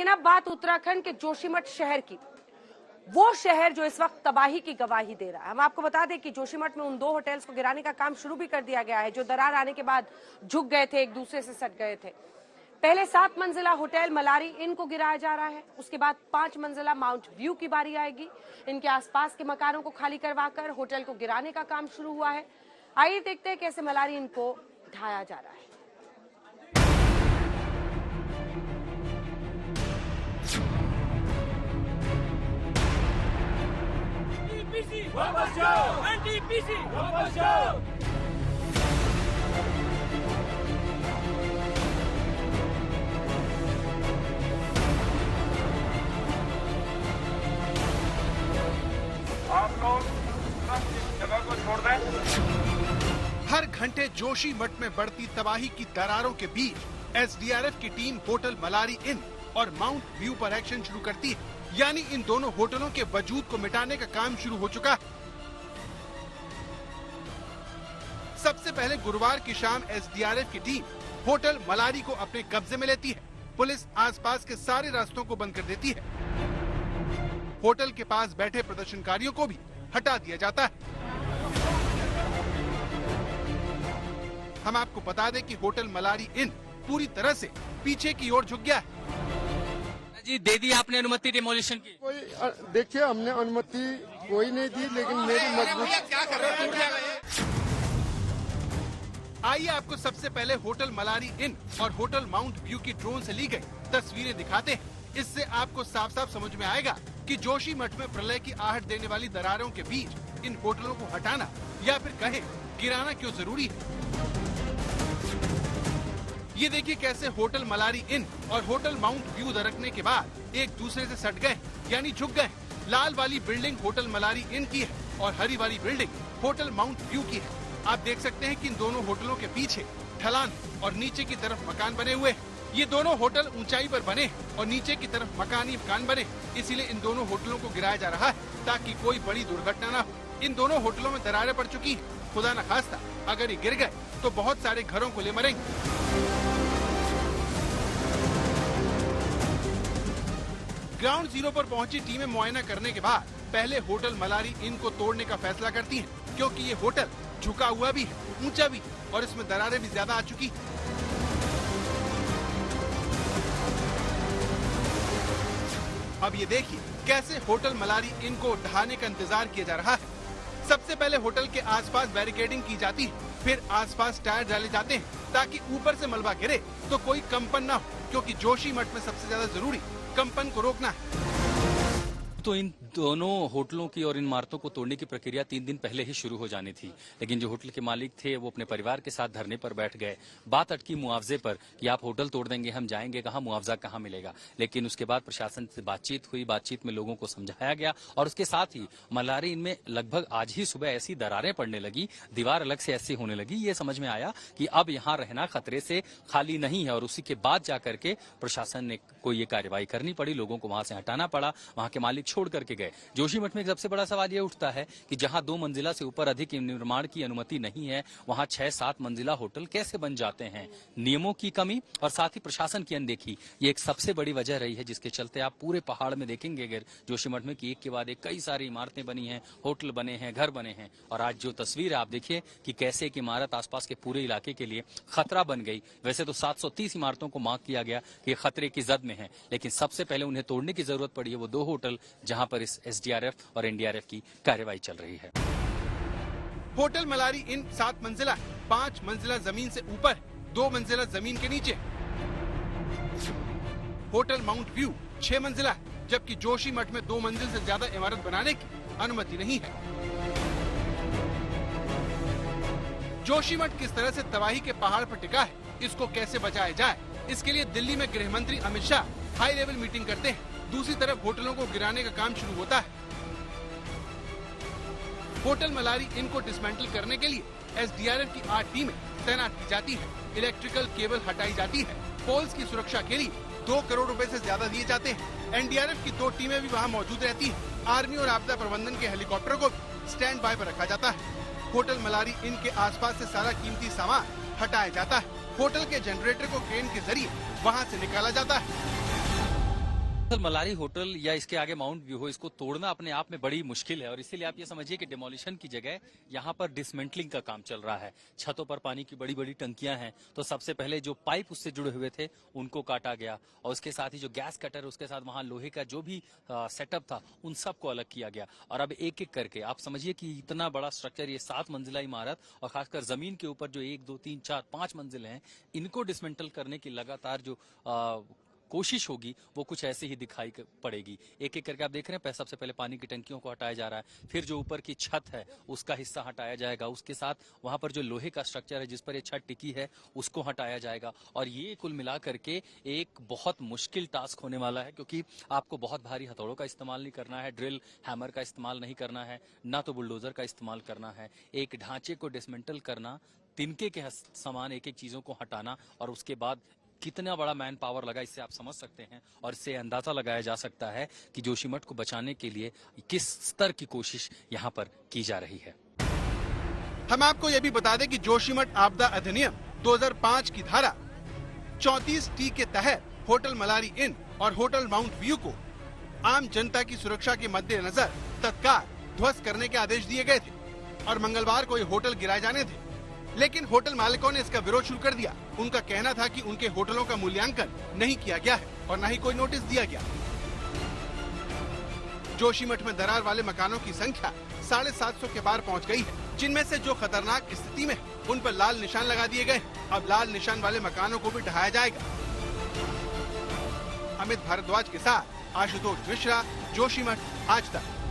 लेकिन अब बात उत्तराखंड के जोशीमठ शहर की, वो शहर जो इस वक्त तबाही की गवाही दे रहा है। हम आपको बता दें कि जोशीमठ में उन 2 होटल्स को गिराने का काम शुरू भी कर दिया गया है जो दरार आने के बाद झुक गए थे, एक दूसरे से सट गए थे। पहले 7 मंजिला होटल मलारी इन को गिराया जा रहा है, उसके बाद 5 मंजिला माउंट व्यू की बारी आएगी। इनके आसपास के मकानों को खाली करवाकर होटल को गिराने का काम शुरू हुआ है। आइए देखते हैं कैसे मलारी इनको ढाया जा रहा है। वापस जाओ, एनटीपीसी वापस जाओ। आप लोग इस जगह को छोड़ दें। हर घंटे जोशीमठ में बढ़ती तबाही की दरारों के बीच एसडीआरएफ की टीम होटल मलारी इन और माउंट व्यू पर एक्शन शुरू करती है। यानी इन दोनों होटलों के वजूद को मिटाने का काम शुरू हो चुका है। सबसे पहले गुरुवार की शाम एसडीआरएफ की टीम होटल मलारी को अपने कब्जे में लेती है। पुलिस आसपास के सारे रास्तों को बंद कर देती है। होटल के पास बैठे प्रदर्शनकारियों को भी हटा दिया जाता है। हम आपको बता दें कि होटल मलारी इन पूरी तरह से पीछे की ओर झुक गया है। जी दे दी आपने अनुमति डिमोलिशन की? कोई देखिए, हमने अनुमति कोई नहीं दी, लेकिन मेरी मजबूरी। क्या कर रहे हैं? आइए आपको सबसे पहले होटल मलारी इन और होटल माउंट व्यू की ड्रोन से ली गई तस्वीरें दिखाते हैं। इससे आपको साफ साफ समझ में आएगा कि जोशीमठ में प्रलय की आहट देने वाली दरारों के बीच इन होटलों को हटाना या फिर कहें गिराना क्यों जरूरी है। ये देखिए कैसे होटल मलारी इन और होटल माउंट व्यू दरकने के बाद एक दूसरे से सट गए, यानी झुक गए। लाल वाली बिल्डिंग होटल मलारी इन की है और हरी वाली बिल्डिंग होटल माउंट व्यू की है। आप देख सकते हैं कि इन दोनों होटलों के पीछे ढलान और नीचे की तरफ मकान बने हुए हैं। ये दोनों होटल ऊंचाई पर बने और नीचे की तरफ मकान ही मकान बने, इसीलिए इन दोनों होटलों को गिराया जा रहा है ताकि कोई बड़ी दुर्घटना न हो। इन दोनों होटलों में दरारें पड़ चुकी है। खुदा न खास्ता अगर ये गिर गए तो बहुत सारे घरों को ले मरेंगे। ग्राउंड जीरो पर पहुंची टीमें मुआयना करने के बाद पहले होटल मलारी इन को तोड़ने का फैसला करती हैं, क्योंकि ये होटल झुका हुआ भी है, ऊंचा भी और इसमें दरारें भी ज्यादा आ चुकी। अब ये देखिए कैसे होटल मलारी इन को ढहाने का इंतजार किया जा रहा है। सबसे पहले होटल के आसपास बैरिकेडिंग की जाती है, फिर आसपास टायर डाले जाते हैं ताकि ऊपर से मलबा गिरे तो कोई कंपन न हो, क्योंकि जोशीमठ में सबसे ज्यादा जरूरी कंपन को रोकना है। तो इन दोनों होटलों की और इन इमारतों को तोड़ने की प्रक्रिया 3 दिन पहले ही शुरू हो जानी थी, लेकिन जो होटल के मालिक थे वो अपने परिवार के साथ धरने पर बैठ गए। बात अटकी मुआवजे पर कि आप होटल तोड़ देंगे, हम जाएंगे कहाँ, मुआवजा कहाँ मिलेगा। लेकिन उसके बाद प्रशासन से बातचीत हुई, बातचीत में लोगों को समझाया गया और उसके साथ ही मलारी इनमें लगभग आज ही सुबह ऐसी दरारें पड़ने लगी, दीवार अलग से ऐसी होने लगी। ये समझ में आया कि अब यहाँ रहना खतरे से खाली नहीं है और उसी के बाद जाकर के प्रशासन ने कोई ये कार्रवाई करनी पड़ी, लोगों को वहां से हटाना पड़ा, वहां के मालिक छोड़ करके गए। जोशीमठ में एक सबसे बड़ा सवाल यह उठता है कि जहां 2 मंजिला से ऊपर अधिक निर्माण की अनुमति नहीं है, वहां 6-7 मंजिला होटल कैसे बन जाते हैं। नियमों की कमी और साथ ही प्रशासन की अनदेखी ये एक सबसे बड़ी वजह रही है, जिसके चलते आप पूरे पहाड़ में देखेंगे अगर जोशीमठ में कि एक के बाद एक कई सारी इमारतें बनी हैं, होटल बने हैं, घर बने हैं। और आज जो तस्वीर है आप देखिए कि कैसे एक इमारत आसपास के पूरे इलाके के लिए खतरा बन गई। वैसे तो 730 इमारतों को मार्क किया गया कि खतरे की जद में है, लेकिन सबसे पहले उन्हें तोड़ने की जरूरत पड़ी है वो 2 होटल जहां पर एसडीआरएफ और एनडीआरएफ की कार्रवाई चल रही है। होटल मलारी इन 7 मंजिला, 5 मंजिला जमीन से ऊपर, 2 मंजिला जमीन के नीचे। होटल माउंट व्यू 6 मंजिला, जबकि जोशीमठ में 2 मंजिल से ज्यादा इमारत बनाने की अनुमति नहीं है। जोशीमठ किस तरह से तबाही के पहाड़ पर टिका है, इसको कैसे बचाया जाए, इसके लिए दिल्ली में गृह मंत्री Amit Shah high level meeting करते हैं। दूसरी तरफ होटलों को गिराने का काम शुरू होता है। होटल मलारी इन को डिसमेंटल करने के लिए एसडीआरएफ की 8 टीमें तैनात की जाती है। इलेक्ट्रिकल केबल हटाई जाती है। पोल्स की सुरक्षा के लिए 2 करोड़ रुपए से ज्यादा दिए जाते हैं। एनडीआरएफ की 2 टीमें भी वहां मौजूद रहती हैं। आर्मी और आपदा प्रबंधन के हेलीकॉप्टर को स्टैंड बाय पर रखा जाता है। होटल मलारी इन के आसपास से सारा कीमती सामान हटाया जाता है। होटल के जनरेटर को क्रेन के जरिए वहां से निकाला जाता है। मलारी होटल या इसके आगे माउंट व्यू हो, इसको तोड़ना अपने आप में बड़ी मुश्किल है और इसीलिए आप ये समझिए कि डिमोलिशन की जगह यहाँ पर डिसमेंटलिंग का काम चल रहा है। छतों पर पानी की बड़ी बड़ी टंकियां हैं, तो सबसे पहले जो पाइप उससे जुड़े हुए थे उनको काटा गया और उसके साथ ही जो गैस कटर, उसके साथ वहां लोहे का जो भी सेटअप था उन सबको अलग किया गया। और अब एक एक करके आप समझिए कि इतना बड़ा स्ट्रक्चर, ये 7 मंजिला इमारत और खासकर जमीन के ऊपर जो 1, 2, 3, 4, 5 मंजिल हैं, इनको डिसमेंटल करने की लगातार जो कोशिश होगी वो कुछ ऐसे ही दिखाई पड़ेगी। एक एक करके आप देख रहे हैं, सबसे पहले पानी की टंकियों को हटाया जा रहा है, फिर जो ऊपर की छत है उसका हिस्सा हटाया जाएगा, उसके साथ वहां पर जो लोहे का स्ट्रक्चर है जिस पर ये छत टिकी है उसको हटाया जाएगा। और ये कुल मिला करके एक बहुत मुश्किल टास्क होने वाला है, क्योंकि आपको बहुत भारी हथौड़ों का इस्तेमाल नहीं करना है, ड्रिल हैमर का इस्तेमाल नहीं करना है, ना तो बुलडोजर का इस्तेमाल करना है। एक ढांचे को डिसमेंटल करना, तिनके के समान एक एक चीजों को हटाना, और उसके बाद कितना बड़ा मैन पावर लगा इससे आप समझ सकते हैं। और इससे अंदाजा लगाया जा सकता है कि जोशीमठ को बचाने के लिए किस स्तर की कोशिश यहाँ पर की जा रही है। हम आपको यह भी बता दें कि जोशीमठ आपदा अधिनियम 2005 की धारा 34T के तहत होटल मलारी इन और होटल माउंट व्यू को आम जनता की सुरक्षा के मद्देनजर तत्काल ध्वस्त करने के आदेश दिए गए थे और मंगलवार को ये होटल गिराए जाने थे। लेकिन होटल मालिकों ने इसका विरोध शुरू कर दिया। उनका कहना था कि उनके होटलों का मूल्यांकन नहीं किया गया है और न ही कोई नोटिस दिया गया। जोशीमठ में दरार वाले मकानों की संख्या 750 के पार पहुंच गई है, जिनमें से जो खतरनाक स्थिति में है उन पर लाल निशान लगा दिए गए। अब लाल निशान वाले मकानों को भी ढहाया जाएगा। अमित भारद्वाज के साथ आशुतोष मिश्रा, जोशीमठ, आज तक।